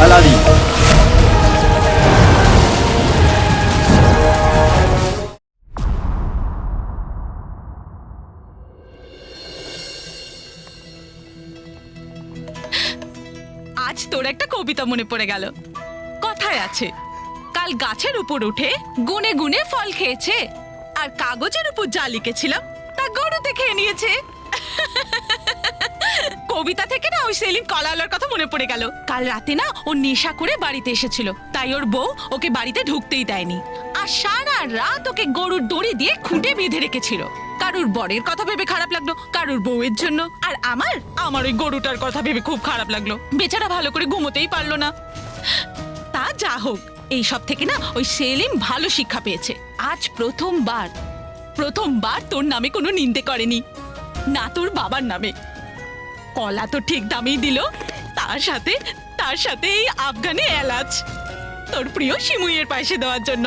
Aladdin. আজ তোর একটা কবিতা মনে পড়ে গেল। কথায় আছে, কাল গাছের উপর উঠে গুনে গুনে ফল খেয়েছে, আর কাগজের উপর যা লিখেছিলাম তা গরুতে খেয়ে নিয়েছে। কবিতা থেকে না ওই সেলিম কলাওয়ালার কথা মনে পড়ে গেল। কাল রাতে না ও নেশা করে বাড়িতে এসেছিল, তাই ওর বউ ওকে বাড়িতে ঢুকতেই দেয়নি, আর সারা রাত ওকে গরুর দড়ি দিয়ে খুঁটে বেঁধে রেখেছিল। কারুর বরের কথা ভেবে খারাপ লাগলো, কারুর বউয়ের জন্য, আর আমার ওই গরুটার কথা ভেবে খুব খারাপ লাগলো। বেচারা ভালো করে ঘুমোতেই পারলো না। তা যা হোক, এই সব থেকে না ওই সেলিম ভালো শিক্ষা পেয়েছে। আজ প্রথমবার তোর নামে কোনো নিন্দে করেনি, না তোর বাবার নামে। কলা তো ঠিক দামেই দিল, তার সাথে এই আফগানি এলাচ, তোর প্রিয় শিমুইয়ের পাশে দেওয়ার জন্য।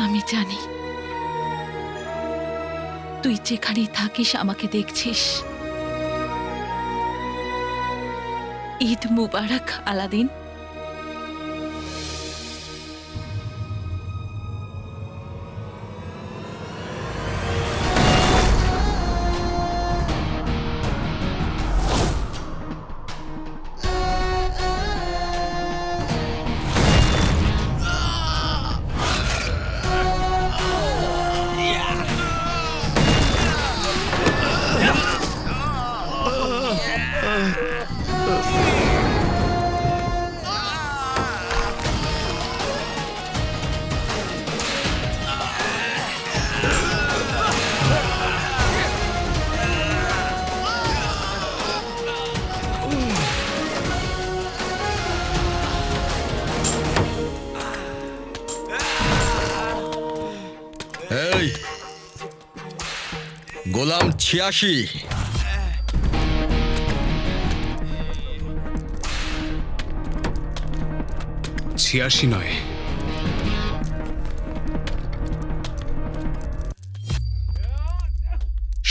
আমি জানি তুই যেখানেই থাকিস আমাকে দেখছিস। ঈদ মুবারক আলাদিন। এই গোলাম ৮৬, নয়,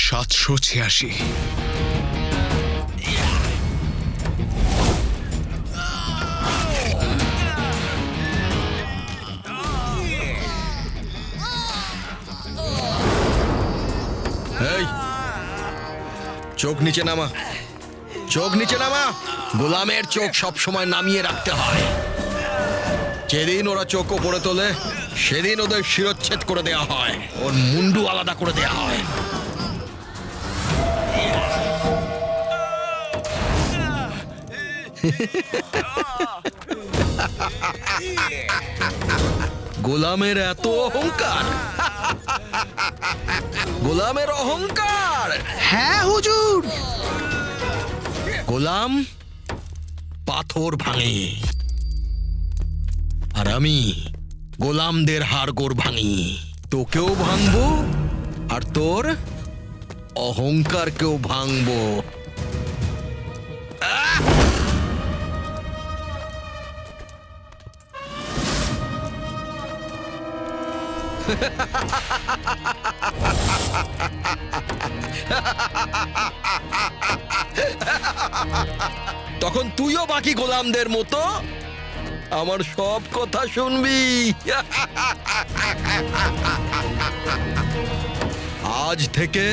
৭৮৬। এই চোখ নিচে নামা, চোখ নিচে নামা। গোলামের চোখ সব সময় নামিয়ে রাখতে হয়। যেদিন ওরা চোখ ওপরে তোলে সেদিন ওদের শিরচ্ছেদ করে দেয়া হয়, ওর মুন্ডু আলাদা করে দেয়া হয়। গোলামের এত অহংকার, গোলামের অহংকার। হ্যাঁ হুজুর। গোলাম পাথর ভাঙে, আর আমি গোলামদের হাড়গোড় ভাঙি। তোকেও ভাঙবো, আর তোর অহংকারকেও ভাঙবো। তখন তুইও বাকি গোলামদের মতো আমার সব কথা শুনবি। আজ থেকে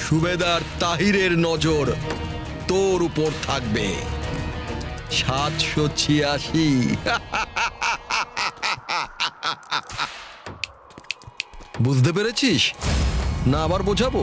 সুবেদার তাহিরের নজর তোর উপর থাকবে। 786। বুঝতে পেরেছিস না? আবার বোঝাবো?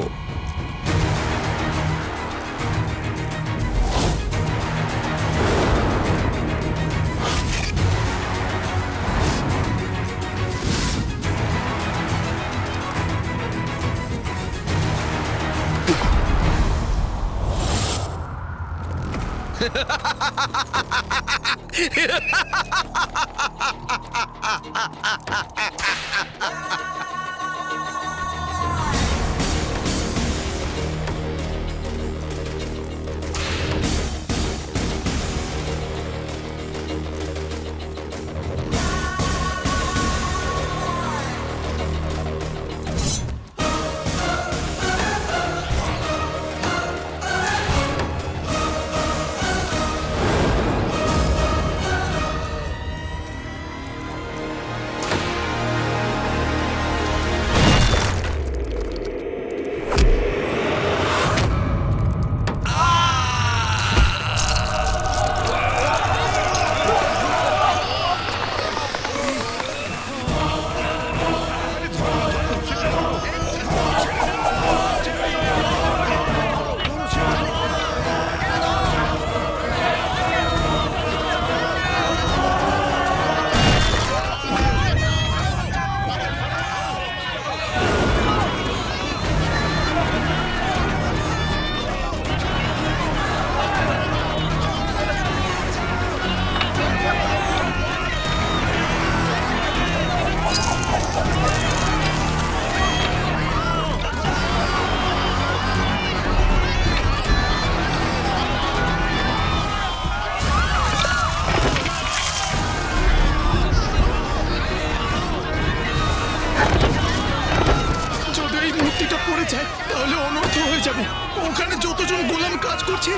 যদি এই মূর্তিটা পড়ে যায় তাহলে অনর্থ হয়ে যাবে। ওখানে যতজন গোলাম কাজ করছে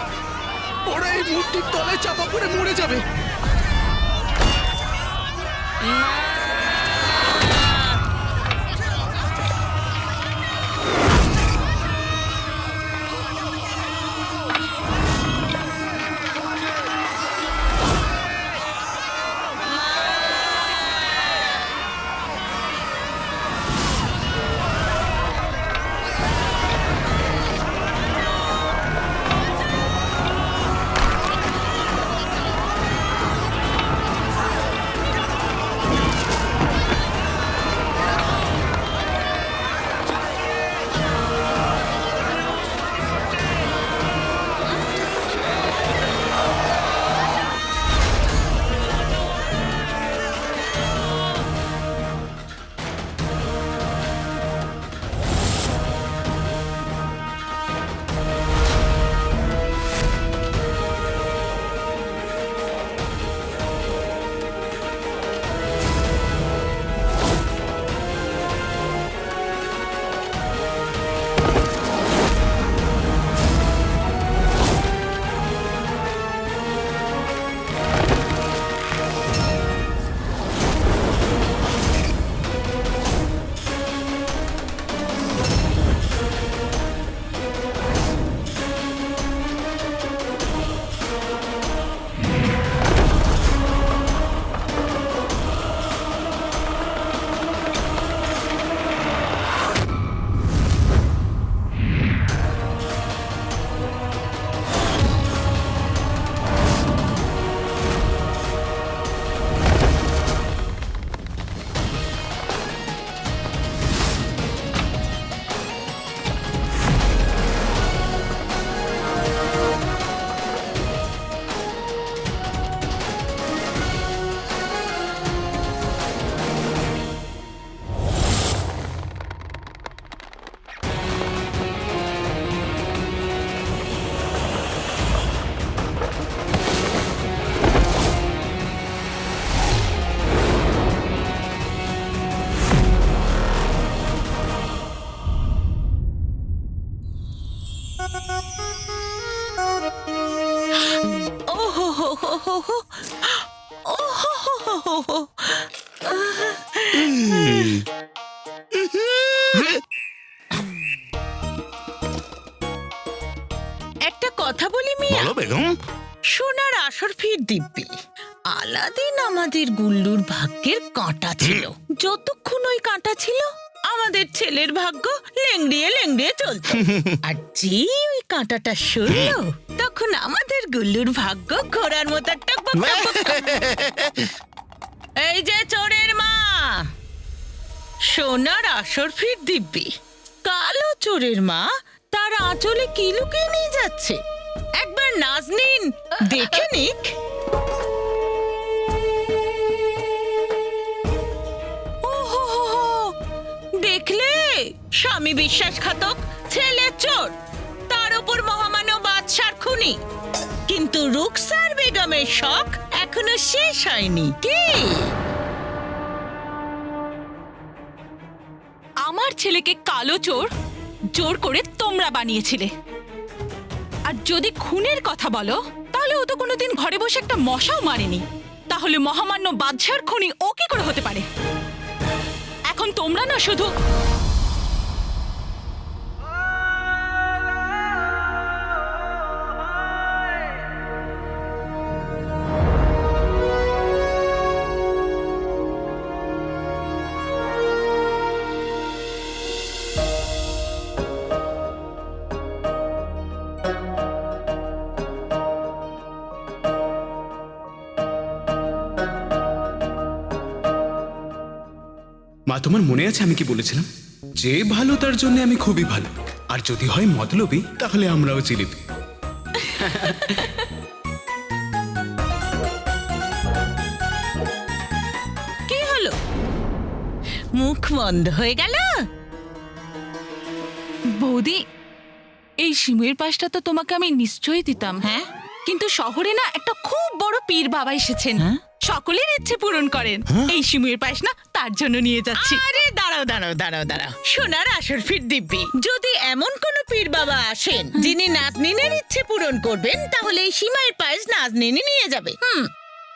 ওরা এই মূর্তির তলায় চাপা পড়ে মরে যাবে। হো হো হো। ও হো হো হো হো হো। একটা কথা বলি মিয়া, বলো বেগম। সোনার আসর ফির দিব্যি। আলাদিন আমাদের গুল্লুর ভাগ্যের কাঁটা ছিল। যতক্ষণ ওই কাঁটা ছিল আমাদের ছেলের ভাগ্য লেংড়িয়ে লেংড়িয়ে চলতো। আর যেই ওই কাঁটাটা সরল তখন আমাদের গুল্লুর ভাগ্য ঘোড়ার মতো টকবক টকবক টক। এই যে চোরের মা, সোনার আসর ফির দিব্যি। কালো চোরের মা তার আঁচলে কি লুকিয়ে নিয়ে যাচ্ছে একবার নাজনীন দেখে নিক। ওহো হো হো, দেখলে স্বামী বিশ্বাসঘাতক, ছেলে চোর, তার উপর মহামান্য বাদশার খুনি। কিন্তু রুকসার বেগমের শখ এখনো শেষ হয়নি কি? আমার ছেলেকে কালো চোর জোর করে তোমরা বানিয়েছিলে। আর যদি খুনের কথা বলো তাহলে ও তো কোনোদিন ঘরে বসে একটা মশাও মারেনি। তাহলে মহামান্য বাদশার খুনি ও কি করে হতে পারে? এখন তোমরা না শুধু মা, তোমার মনে আছে আমি কি বলেছিলাম? যে ভালো তার জন্য আমি খুবই ভালো, আর যদি হয় মতলবী তাহলে আমরাও জিলিপি। কি হলো, মুখ বন্ধ হয়ে গেল? বৌদি, এই শিমুয়ের পাশটা তো তোমাকে আমি নিশ্চয়ই দিতাম। হ্যাঁ, কিন্তু শহরে না একটা খুব বড় পীর বাবা এসেছেন। হ্যাঁ? সকলের ইচ্ছে পূরণ করেন। এই শিমুয়ের পাশ না তার জন্য নিয়ে যাচ্ছি। আরে দাঁড়াও দাঁড়াও দাঁড়াও দাঁড়াও, সোনার আসর ফির দিব্যি। যদি এমন কোন পীর বাবা আসেন যিনি নাজনীনের ইচ্ছে পূরণ করবেন, তাহলে এই সীমায়ের পায়েস নাজনীনই নিয়ে যাবে।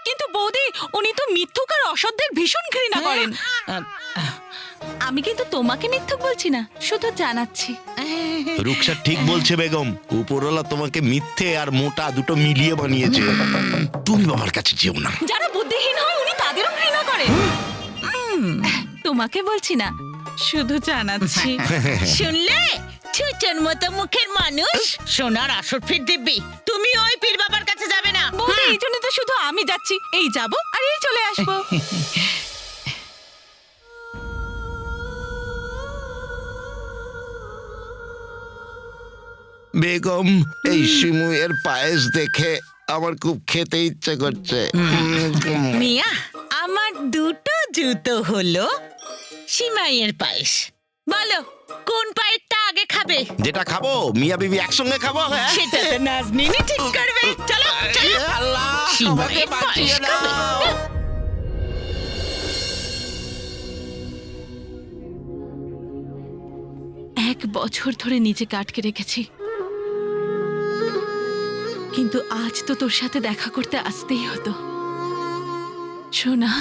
কিন্তু বৌদি, উনি তো মিথ্যুক আর অসৎদের ভীষণ ঘৃণা করেন। আমি কিন্তু তোমাকে মিথ্যুক বলছি না, শুধু জানাচ্ছি। রুকসা ঠিক বলছে বেগম, উপরওয়ালা তোমাকে মিথ্যে আর মোটা দুটো মিলিয়ে বানিয়েছে। তুমি বাবার কাছে যেও না। যারা বুদ্ধিহীন হয় উনি তাদেরও ঘৃণা করেন। তোমাকে বলছি না, শুধু জানাচ্ছি। শুনলে, ছুচের মতো মুখের মানুষ। সোনার আসর ফির দিব্যি, তুমি ওই পীর বাবার কাছে যাবে না। বৌদি, এই জন্য তো শুধু আমি যাচ্ছি। এই যাব আর এই চলে আসবো। বেগম, এই শিমুয়ের পায়েস দেখে আমার খুব খেতে ইচ্ছে করছে। মিয়া, আমার দুটো জুতো হলো সিমাইয়ের পায়েস। বলো কোন পায়েরটা আগে খাবে? যেটা খাবো মিয়া বিবি একসঙ্গে খাবো। হ্যাঁ, সেটা তো নাজনীনই ঠিক করবে। চলো চলো, আল্লাহ, সিমাইয়ের পায়েস খাবে। 1 বছর ধরে নিজেকে আটকে রেখেছি, কিন্তু আজ তো তোর সাথে দেখা করতে আসতেই হতো। সোনা,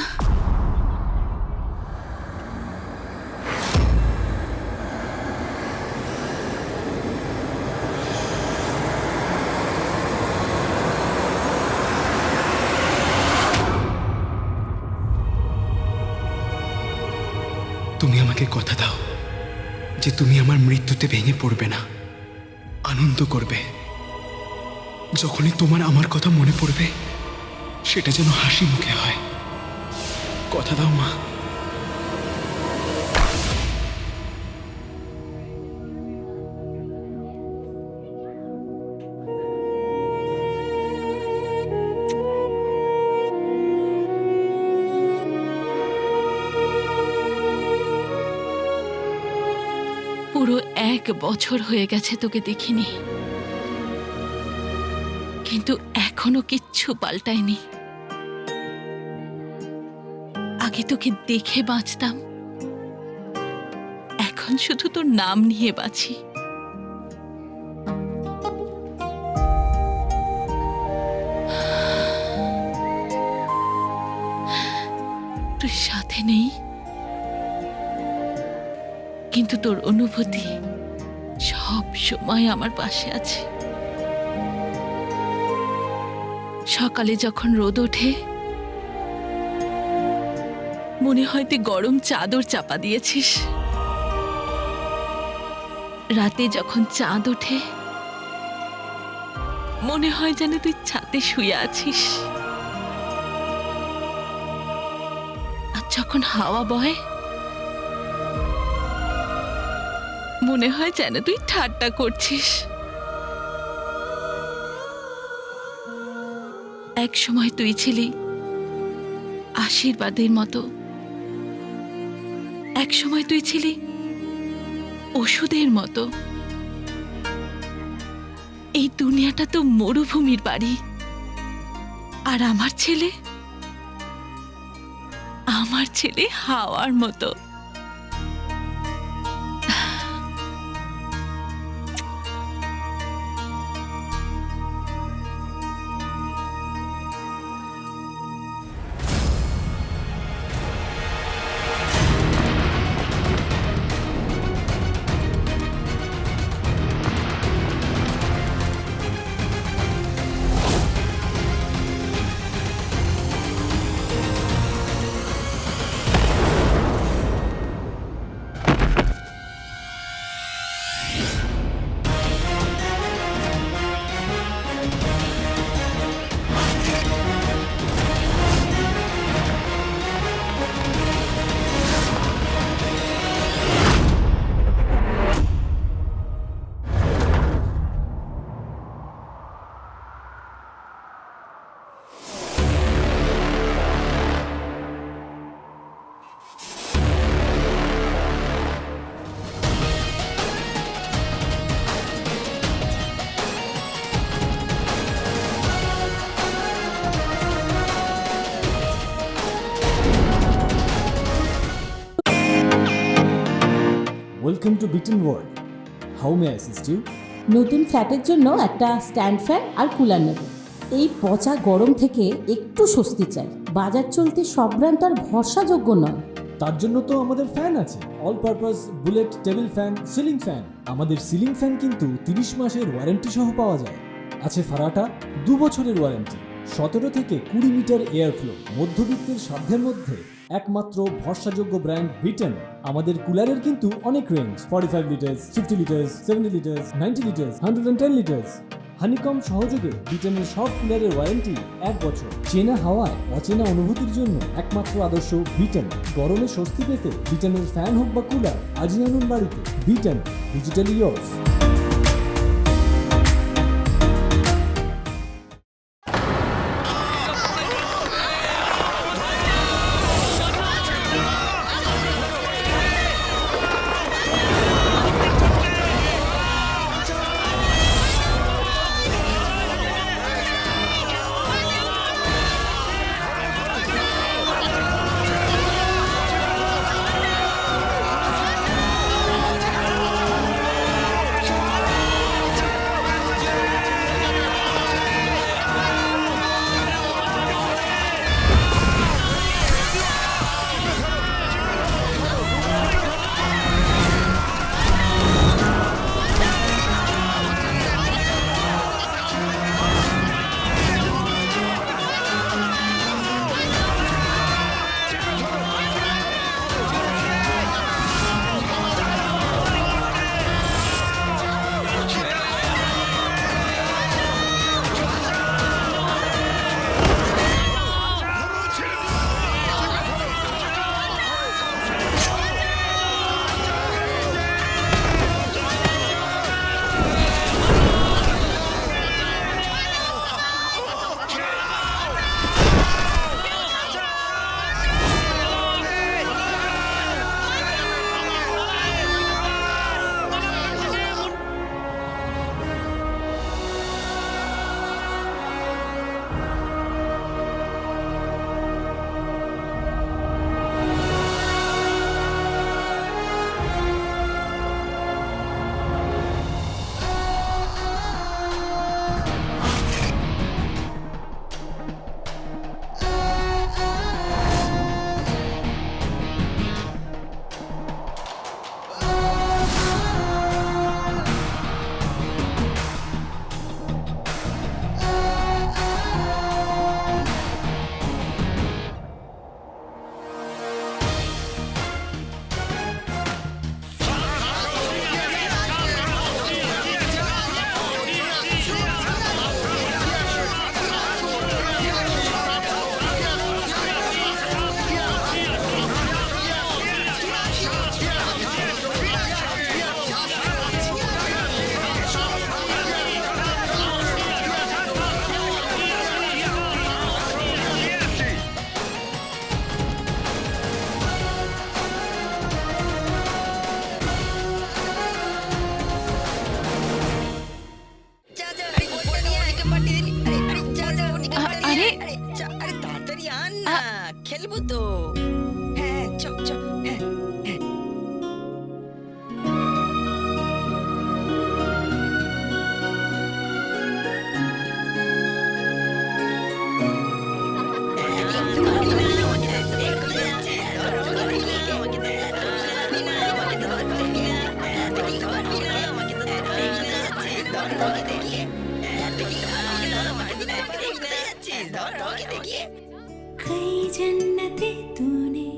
তুমি আমাকে কথা দাও যে তুমি আমার মৃত্যুতে ভেঙে পড়বে না, আনন্দ করবে। যখনই তোমার আমার কথা মনে পড়বে সেটা যেন হাসি মুখে হয়। কথা দাও মা। পুরো 1 বছর হয়ে গেছে তোকে দেখিনি, কিন্তু এখনো কিচ্ছু পাল্টায়নি। আগে তোকে দেখে বাঁচতাম, এখন শুধু তোর নাম নিয়ে বাঁচি। কিন্তু তোর অনুভূতি সব সময় আমার পাশে আছে। সকালে যখন রোদ ওঠে মনে হয় তুই গরম চাদর চাপা দিয়েছিস, রাতে যখন চাঁদ ওঠে মনে হয় যেন তুই ছাদে শুয়ে আছিস, আর যখন হাওয়া বয় মনে হয় যেন তুই ঠাট্টা করছিস। এক সময় তুই ছিলি আশীর্বাদের মতো, এক সময় তুই ছিলি ওষুধের মতো। এই দুনিয়াটা তো মরুভূমির বাড়ি, আর আমার ছেলে হাওয়ার মতো। Welcome to Beaten World. How may I assist you? নতুন ফ্ল্যাটের জন্য একটা স্ট্যান্ড ফ্যান আর কুলার নেব। এই পচা গরম থেকে একটু স্বস্তি চাই। বাজার চলতে সব ব্র্যান্ড তো আর ভরসাযোগ্য নয়। তার জন্য তো আমাদের ফ্যান আছে, all purpose bullet table fan, ceiling fan. আমাদের সিলিং ফ্যান কিন্তু 30 মাসের ওয়ারেন্টি সহ পাওয়া যায়। আছে ফারাটা 2 বছরের ওয়ারেন্টি, 17 থেকে 20 মিটার এয়ার ফ্লো, মধ্যবিত্তের সাধ্যের মধ্যে একমাত্র ভরসাযোগ্য ব্র্যান্ড বিটেন। আমাদের কুলারের কিন্তু অনেক range, 45 litres, 50 litres, 70 litres, 90 litres, 110 litres. Honeycomb সহযোগে বিটেনের সব কুলারের ওয়ারেন্টি 1 বছর। চেনা হাওয়ায় অচেনা অনুভূতির জন্য একমাত্র আদর্শ বিটেন। গরমে স্বস্তি পেতে বিটেনের ফ্যান হোক বা কুলার আজই আনুন বাড়িতে। Beaten, digitally years. না খেলবো তো। হ্যাঁ চক চক। হ্যাঁ कई जन्नतें तूने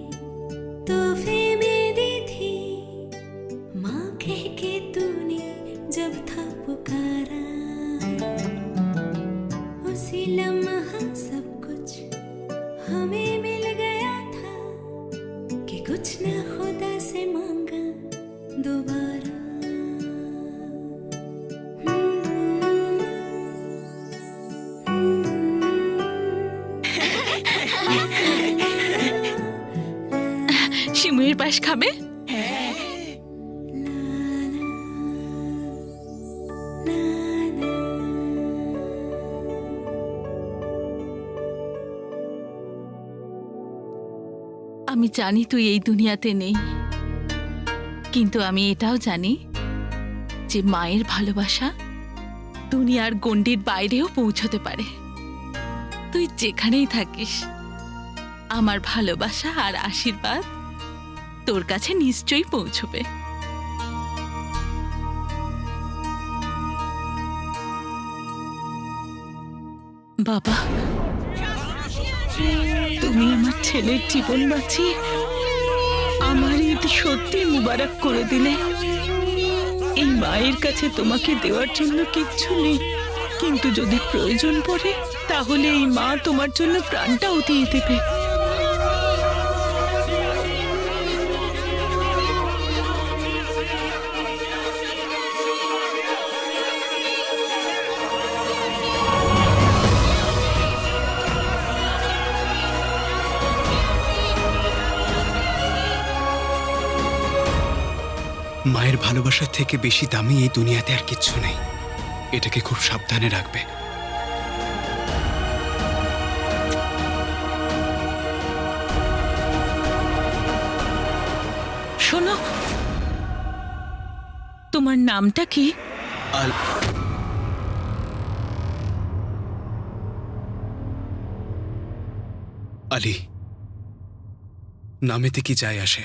तोहफे में दी थी, माँ कह के तूने जब था पुकारा, उसी लम्हा सब कुछ हमें मिल गया था कि कुछ न खुदा से मांगा दोबारा। শিমুয়ের পাশ খাবে? আমি জানি তুই এই দুনিয়াতে নেই, কিন্তু আমি এটাও জানি যে মায়ের ভালোবাসা দুনিয়ার গণ্ডির বাইরেও পৌঁছতে পারে। তুই যেখানেই থাকিস, আমার ভালোবাসা আর আশীর্বাদ তোর কাছে নিশ্চয়ই পৌঁছবে। বাবা, তুমি আমার ছেলের জীবন বাঁচিয়ে আমার ঈদ সত্যি মুবারক করে দিলে। এই মায়ের কাছে তোমাকে দেওয়ার জন্য কিচ্ছু নেই, কিন্তু যদি প্রয়োজন পড়ে তাহলে এই মা তোমার জন্য প্রাণটাও দিয়ে দেবে। মায়ের ভালোবাসার থেকে বেশি দামি এই দুনিয়াতে আর কিচ্ছু নেই। এটাকে খুব সাবধানে রাখবে। শোনো, তোমার নামটা কি? আলী। নামেতে কি যায় আসে?